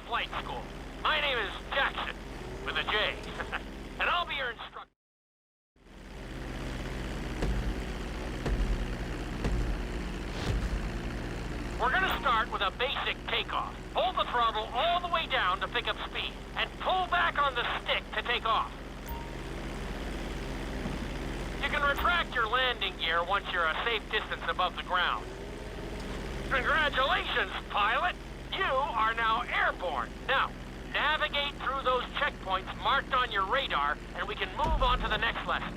Flight School. My name is Jackson, with a J, and I'll be your instructor. We're gonna start with a basic takeoff. Hold the throttle all the way down to pick up speed, and pull back on the stick to take off. You can retract your landing gear once you're a safe distance above the ground. Congratulations, pilot! You are now airborne. Now, navigate through those checkpoints marked on your radar, and we can move on to the next lesson.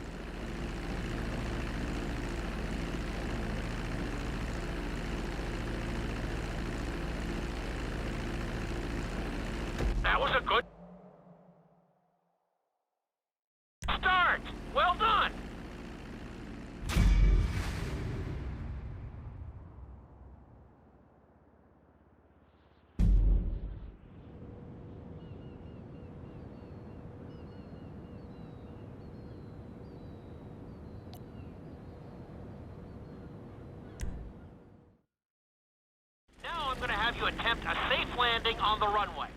That was a good start. Well done. Now I'm going to have you attempt a safe landing on the runway.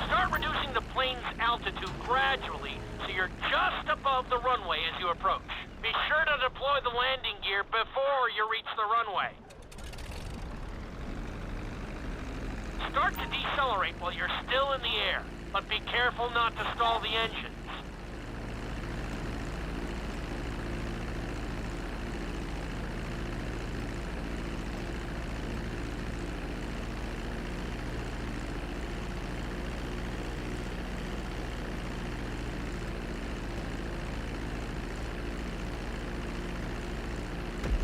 Start reducing the plane's altitude gradually so you're just above the runway as you approach. Be sure to deploy the landing gear before you reach the runway. Start to decelerate while you're still in the air, but be careful not to stall the engines.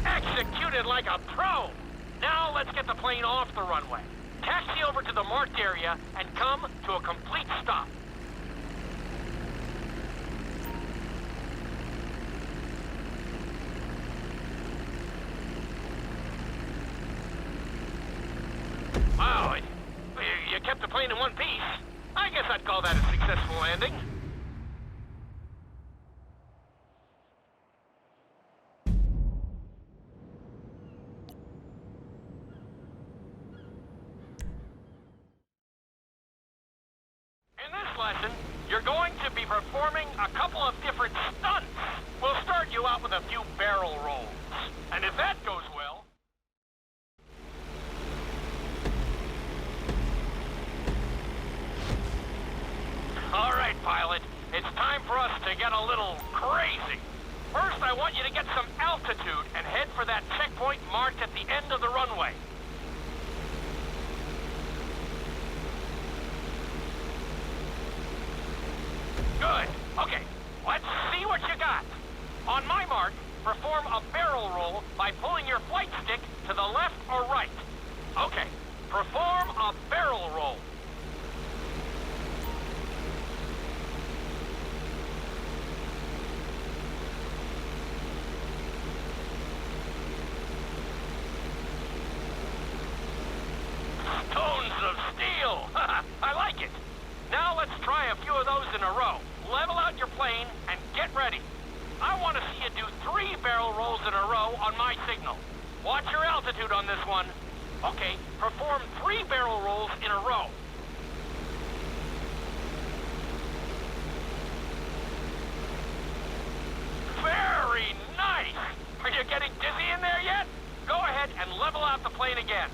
Executed like a pro! Now let's get the plane off the runway. Taxi over to the marked area and come to a complete stop. Wow, you kept the plane in one piece. I guess I'd call that a successful landing. Lesson, you're going to be performing a couple of different stunts. We'll start you out with a few barrel rolls. And if that goes well... All right, pilot. It's time for us to get a little crazy. First, I want you to get some altitude and head for that checkpoint marked at the end of the runway. Good. Okay, let's see what you got. On my mark, perform a barrel roll by pulling your flight stick to the left or right. Okay, perform a barrel roll. Stones of steel! I like it. Now let's try a few of those in a row. Level out your plane and get ready. I want to see you do 3 barrel rolls in a row on my signal. Watch your altitude on this one. Okay, perform 3 barrel rolls in a row. Very nice! Are you getting dizzy in there yet? Go ahead and level out the plane again.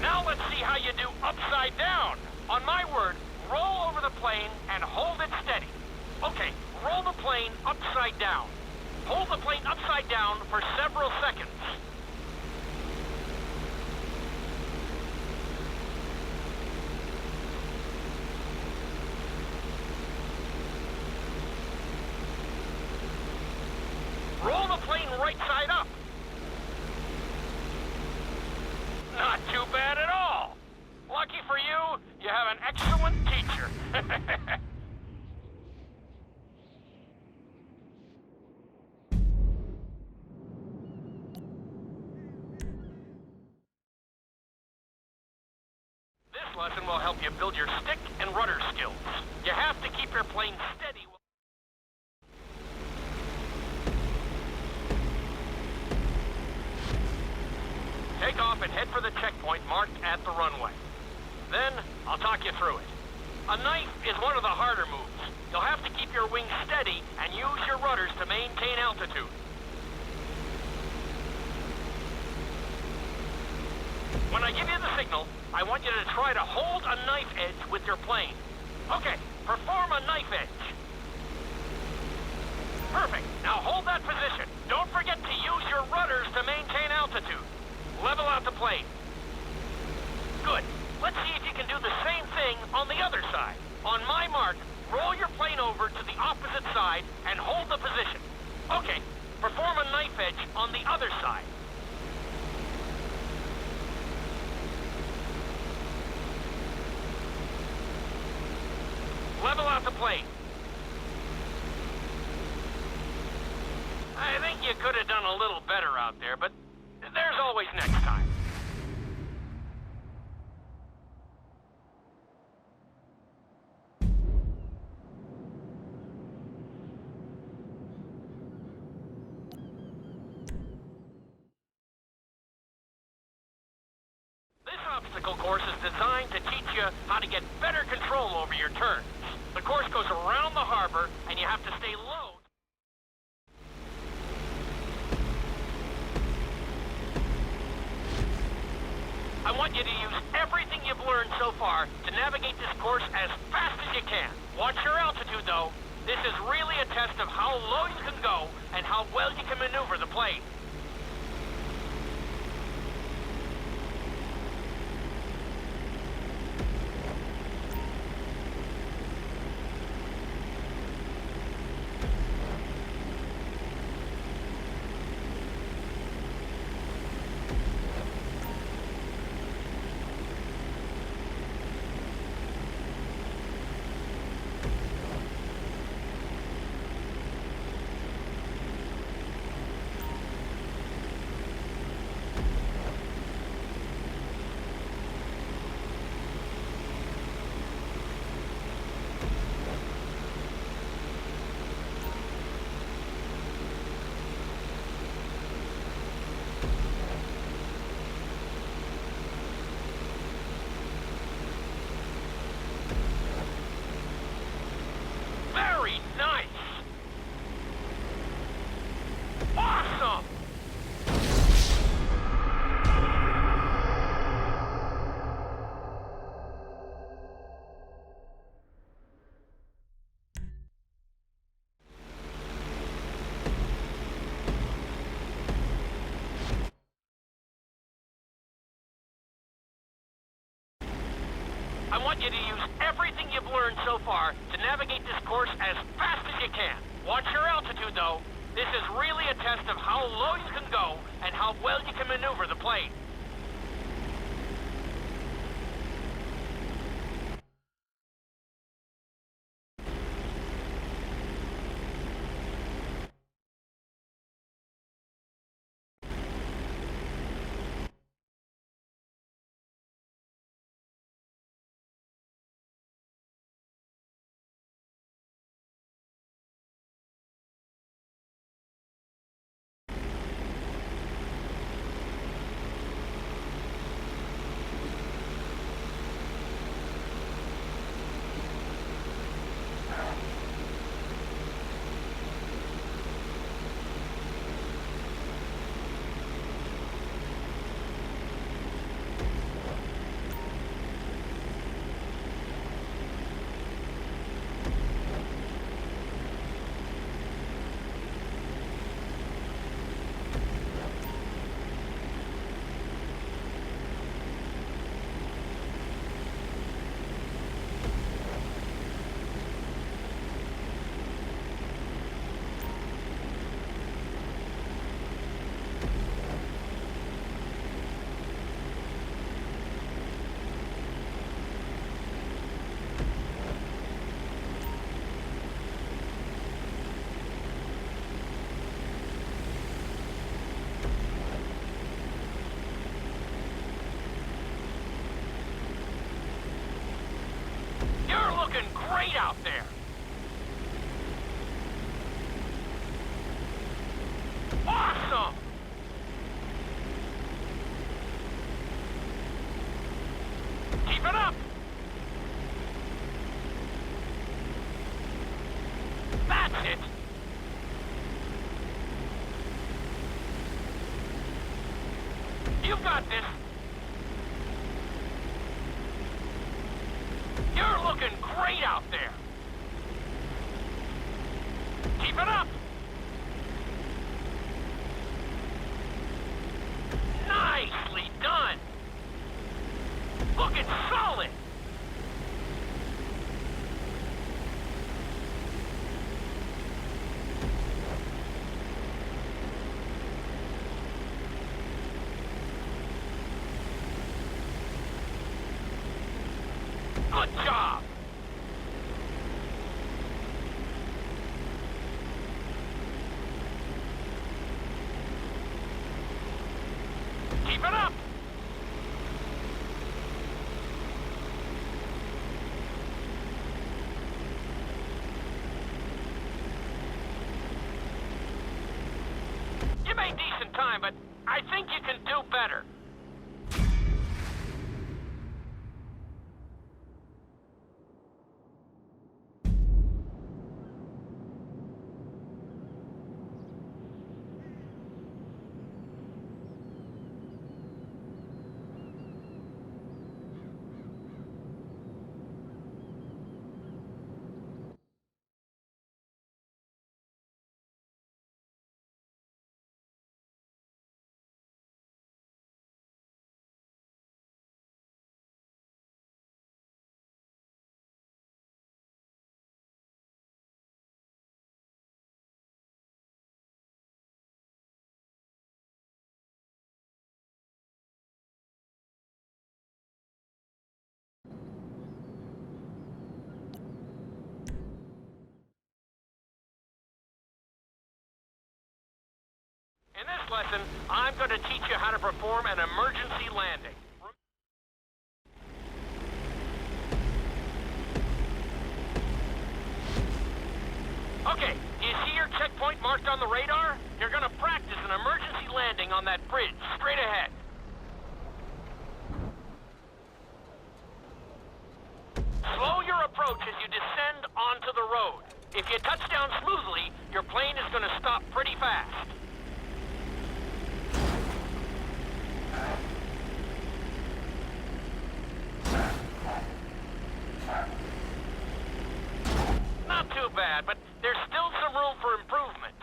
Now let's see how you do upside down. On my word, roll over the plane and hold it steady. Okay, roll the plane upside down. Hold the plane upside down for several seconds. Roll the plane right side up. Not too bad at all. Lucky for you, you have an excellent teacher. This lesson will help you build your stick and rudder skills. You have to keep your plane steady. and head for the checkpoint marked at the runway. Then, I'll talk you through it. A knife is one of the harder moves. You'll have to keep your wings steady and use your rudders to maintain altitude. When I give you the signal, I want you to try to hold a knife edge with your plane. Okay, perform a knife edge. Perfect. Now hold that position. Don't forget to use your rudders to maintain altitude. Level out the plane. Good. Let's see if you can do the same thing on the other side. On my mark, roll your plane over to the opposite side and hold the position. Okay, perform a knife edge on the other side. Level out the plane. I think you could have done a little better out there, but there's always next time. This obstacle course is designed to teach you how to get better control over your turns. The course goes around the harbor, and you have to stay low. I want you to use everything you've learned so far to navigate this course as fast as you can. Watch your altitude, though. This is really a test of how low you can go and how well you can maneuver the plane. Very nice! Awesome! I want you to use everything you've learned so far to navigate this course as fast as you can. Watch your altitude, though. This is really a test of how low you can go and how well you can maneuver the plane. You've got this. You're looking great out there. Keep it up. Nicely done. Looking solid. Good job. Keep it up. You made decent time, but I think you can do better. In this lesson, I'm going to teach you how to perform an emergency landing. Okay, do you see your checkpoint marked on the radar? You're going to practice an emergency landing on that bridge, straight ahead. Slow your approach as you descend onto the road. If you touch down smoothly, your plane is going to stop pretty fast. Not too bad, but there's still some room for improvement.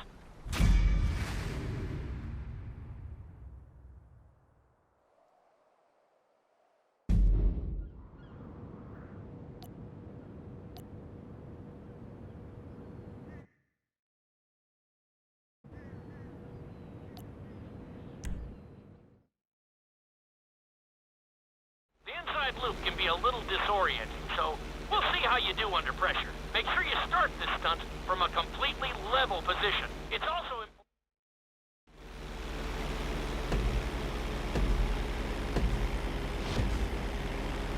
The inside loop can be a little disorienting, so we'll see how you do under pressure. Make sure you start this stunt from a completely level position. It's also important.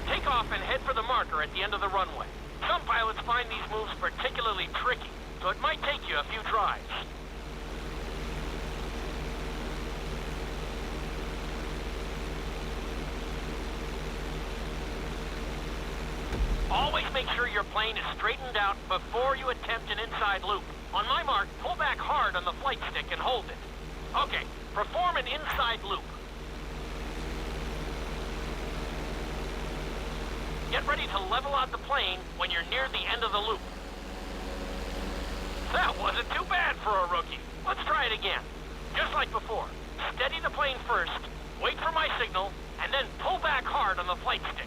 Take off and head for the marker at the end of the runway. Some pilots find these moves particularly tricky, so it might take you a few tries. Always make sure your plane is straightened out before you attempt an inside loop. On my mark, pull back hard on the flight stick and hold it. Okay, perform an inside loop. Get ready to level out the plane when you're near the end of the loop. That wasn't too bad for a rookie. Let's try it again. Just like before. Steady the plane first, wait for my signal, and then pull back hard on the flight stick.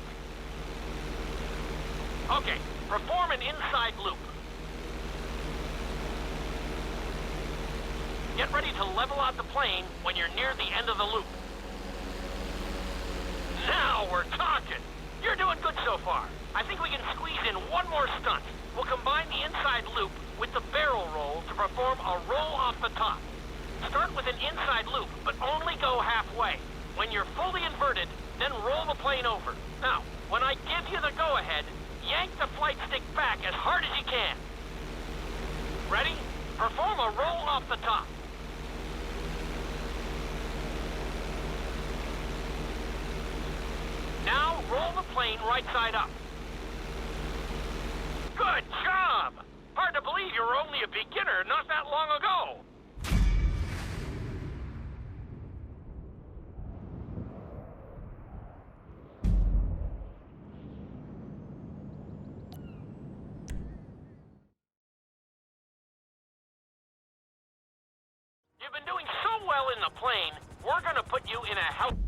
Okay, perform an inside loop. Get ready to level out the plane when you're near the end of the loop. Now we're talking. You're doing good so far. I think we can squeeze in one more stunt. We'll combine the inside loop with the barrel roll to perform a roll off the top. Start with an inside loop, but only go halfway. When you're fully inverted, then roll the plane over. Now, when I give you the go-ahead, yank the flight stick back as hard as you can. Ready? Perform a roll off the top. Now roll the plane right side up. Good job! Hard to believe you were only a beginner not that long ago. You've been doing so well in the plane, we're gonna put you in a health